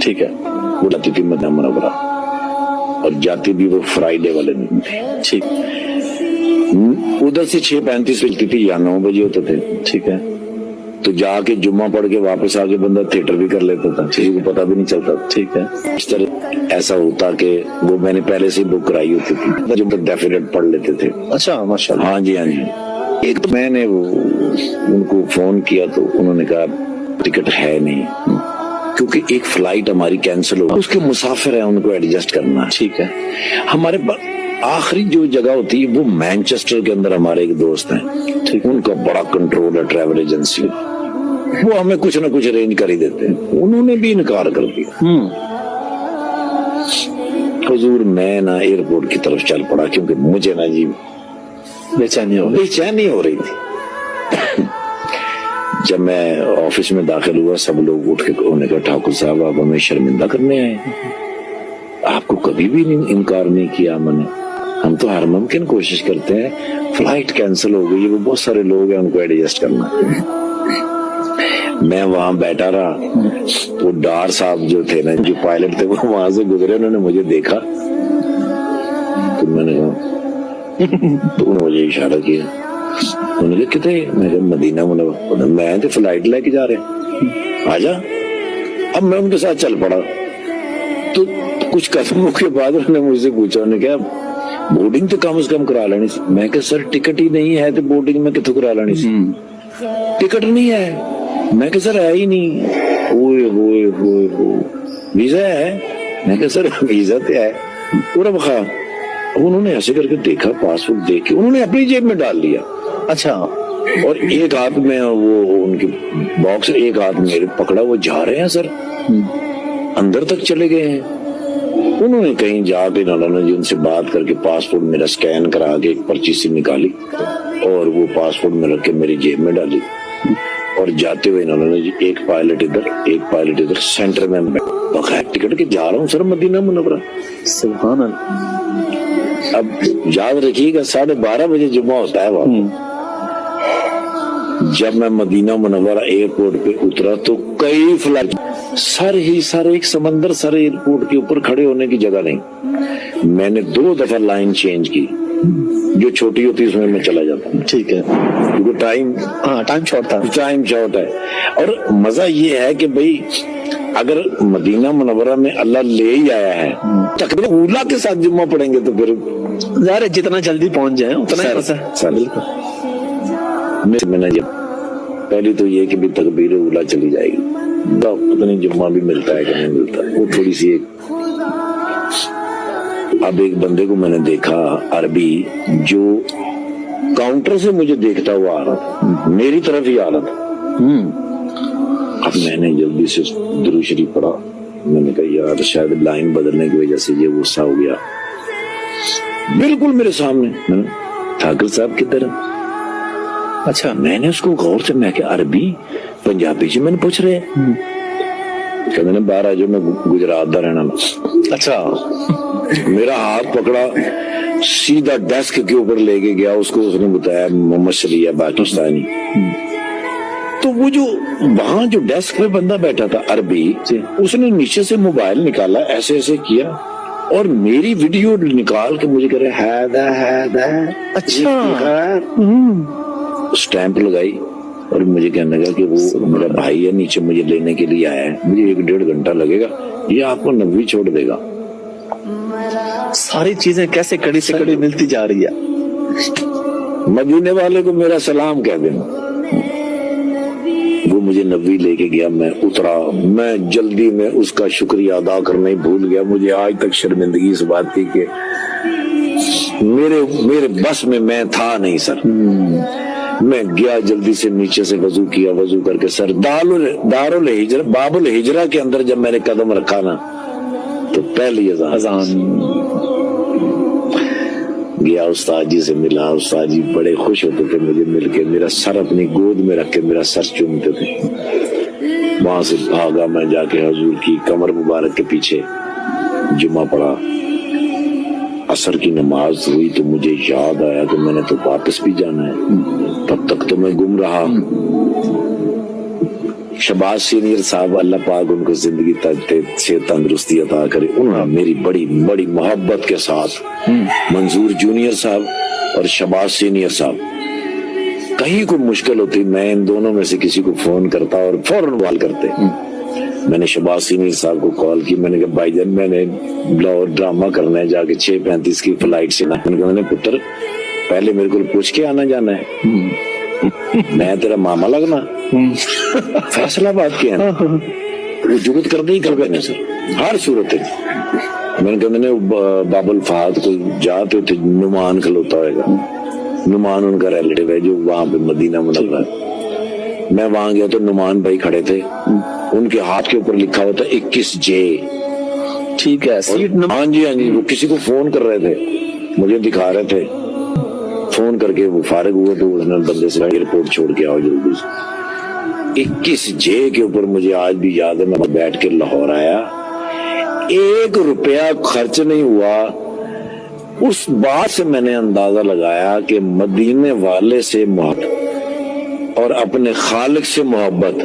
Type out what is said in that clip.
ٹھیک ہے. وہ جاتی تھی مدینہ منورہ اور جاتی بھی وہ فرائیڈے والے دن. ٹھیک. ادھر سے 6:35 بجتی تھی یا 9 بجے ہوتے تھے. ٹھیک ہے. تو جا کے جمعہ پڑھ کے واپس آ کے بندہ تھیٹر بھی کر لیتا تھا, کسی کو پتا بھی نہیں چلتا. ٹھیک ہے. اس طرح ایسا ہوتا کہ وہ میں نے پہلے سے بک کرائی ہوتی تھی, جب تک ڈیفینیٹ پڑھ لیتے تھے. اچھا ماشاء اللہ. ہاں جی ہاں جی. ایک تو میں نے ان کو فون کیا تو انہوں نے کہا ٹکٹ ہے نہیں, کیونکہ ایک فلائٹ ہماری کینسل ہو, اس کے مسافر ہیں, ان کو ایڈجسٹ کرنا. ٹھیک ہے. ہمارے پاس آخری جو جگہ ہوتی ہے وہ مینچسٹر کے اندر ہمارے ایک دوست ہیں, ان کا بڑا کنٹرول ہے ٹریول ایجنسی, وہ ہمیں کچھ نہ کچھ ارینج کر ہی دیتے ہیں. انہوں نے بھی انکار کر دیا. حضور میں نا ایئرپورٹ کی طرف چل پڑا, کیونکہ مجھے نا جی بے چینی ہو رہی تھی. جب میں آفس میں داخل ہوا, سب لوگ اٹھ کے انہوں نے کہا ٹھاکر صاحب آپ ہمیں شرمندہ کرنے آئے, آپ کو کبھی بھی انکار نہیں کیا ہم نے, ہم تو ہر ممکن کوشش کرتے ہیں. فلائٹ کینسل ہو گئی, وہ بہت سارے لوگ ہیں, ان کو ایڈجسٹ کرنا. میں وہاں بیٹھا رہا, وہ ڈار صاحب جو تھے نا, جو پائلٹ تھے, وہ وہاں سے گزرے, انہوں نے مجھے دیکھا تو میں نے کہا, تو انہوں نے مجھے اشارہ کیا, انہوں نے کہا کتے, میں کہا مدینہ منورہ. میں تو فلائٹ لے کے جا رہے, آجا. اب میں ان کے ساتھ چل پڑا. تو کچھ قدموں کے بعد انہوں نے مجھ سے پوچھا, انہوں نے کہا بورڈنگ تو کم از کم کرا لینی سی. میں کہا سر ٹکٹ ہی نہیں ہے تو بورڈنگ میں کتوں کرا لینی سی, ٹکٹ نہیں ہے. میں کہا سر ہے ہی نہیں. اوئے ہوئے ہوئے ہوئے, ویزا ہے. میں کہا سر ویزا تو ہے پورا بخار. انہوں نے ایسے کر کے دیکھا, پاسپورٹ دیکھ کے انہوں نے اپنی جیب میں ڈال لیا. اچھا. اور ایک ہاتھ میں وہ ان کے باکس, ایک ہاتھ میرے پکڑا, وہ جا رہے ہیں سر, اندر تک چلے گئے ہیں. انہوں نے کہیں جا کے نانا جی ان سے بات کر کے پاسپورٹ میرا سکین کرا کے ایک پرچی سے نکالی اور وہ پاسپورٹ میں رکھ کے میری جیب میں ڈالی. اور جاتے ہوئے انہوں نے ایک پائلٹ ادھر سینٹر میں بغیر ٹکٹ کے جا رہا ہوں سر مدینہ منورہ. سبحان اللہ. اب یاد رکھیے گا 12:30 بجے جمعہ ہوتا ہے وہاں. جب میں مدینہ منورہ ایئرپورٹ پہ اترا تو کئی فلائٹ سارے ایک سمندر سارے ایئرپورٹ کے اوپر کھڑے ہونے کی جگہ نہیں. میں نے 2 دفعہ لائن چینج کی, جو چھوٹی ہوتی اس میں چلا جاتا ہوں. ٹھیک ہے. کیونکہ ٹائم شارٹ ہے. اور مزہ یہ ہے کہ بھئی اگر مدینہ منورہ میں اللہ لے ہی آیا ہے, تقریباً اولا کے ساتھ جمعہ پڑھیں گے تو پھر ظاہر ہے جتنا جلدی پہنچ جائیں اتنا ہی سر. میں نے پہلی تو یہ کہ بھی تکبیر اولا چلی جائے گی, پتہ نہیں جمعہ بھی ملتا ہے کہ نہیں ملتا, وہ تھوڑی سی ایک. اب ایک بندے کو میں نے دیکھا عربی, جو کاؤنٹر سے مجھے دیکھتا ہوا آ رہا تھا, میری طرف ہی آ رہا تھا. اب میں نے جلدی سے درود شریف پڑھا. میں نے کہا یار شاید لائن بدلنے کی وجہ سے یہ غصہ ہو گیا. بالکل میرے سامنے ٹھاکر صاحب کی طرح. اچھا. میں نے اس کو غور سے, میں کہ عربی پنجابی سے میں نے پوچھ رہے, کہتے ہیں باہر آ جو, میں گجرات دا رہنا. اچھا. میرا ہاتھ پکڑا, سیدھا ڈیسک کے اوپر لے کے گیا. اس کو اس نے بتایا محمد شریعہ پاکستانی. تو وہ جو وہاں جو ڈیسک پہ بندہ بیٹھا تھا عربی, اس نے نیچے سے موبائل نکالا, ایسے ایسے کیا اور میری ویڈیو نکال کے مجھے کہہ رہے اچھا. اسٹیمپ لگائی اور مجھے کہنے لگا کہ وہ میرا بھائی ہے, نیچے مجھے لینے کے لیے آیا ہے, مجھے 1.5 گھنٹہ لگے گا, یہ آپ کو 90 چھوڑ دے گا. ساری چیزیں کیسے کڑی سے کڑی ملتی جا رہی ہے. مدینے والے کو میرا سلام کہہ دینا. وہ مجھے 90 لے کے گیا, میں اترا. میں جلدی میں اس کا شکریہ ادا کرنا ہی بھول گیا. مجھے آج تک شرمندگی اس بات کی کہ میرے بس میں تھا نہیں سر. میں گیا جلدی سے نیچے سے وضو کیا, وضو کر کے سر دارالہجرہ باب الہجرہ کے اندر جب میں نے قدم رکھا نا تو پہلی اذان گیا. استاد جی سے ملا, استاد جی بڑے خوش ہوتے تھے مجھے مل کے, میرا سر اپنی گود میں رکھ کے میرا سر چومتے تھے. وہاں سے بھاگا میں جا کے حضور کی کمر مبارک کے پیچھے جمعہ پڑھا. عصر کی نماز ہوئی تو مجھے یاد آیا کہ میں نے تو واپس بھی جانا ہے. تب تک تو میں گم رہا. شہباز سینئر صاحب اللہ پاک ان کو زندگی سے تندرستی عطا کرے، انہوں نے میری بڑی بڑی محبت کے ساتھ منظور جونیئر صاحب اور شہباز سینئر صاحب کہیں کوئی مشکل ہوتی میں ان دونوں میں سے کسی کو فون کرتا اور فوراً کال کرتے۔ میں نے شہباز سینئر صاحب کو کال کی، میں نے کہا بھائی جان میں نے لاہور ڈرامہ کرنا ہے جا کے 6:35 کی فلائٹ سے، میں نے پتر پہلے میرے کو پوچھ کے آنا جانا ہے، میں تیرا ماما لگنا، فیصلہ بات کیا ہے وہ جگت کرنے ہی کر گئے سر ہر صورت میں نے کہا میں نے باب الفہد کو جاتے تھے، نعمان کھلوتا ہوئے گا، نعمان ان کا ریلیٹیو ہے جو وہاں پہ مدینہ منورہ ہے، میں وہاں گیا تو نعمان بھائی کھڑے تھے، ان کے ہاتھ کے اوپر لکھا ہوتا 21J، ٹھیک ہے سیٹ نمبر، ہاں جی وہ کسی کو فون کر رہے تھے، مجھے دکھا رہے تھے، فون کر کے وہ فارغ ہوئے تو اس نے بندے سے ایئرپورٹ چھوڑ کے آؤ جلدی سے۔ 21J کے اوپر مجھے آج بھی یاد ہے، میں بیٹھ کے لاہور آیا، 1 روپیہ خرچ نہیں ہوا۔ اس بات سے میں نے اندازہ لگایا کہ مدینے والے سے محبت اور اپنے خالق سے محبت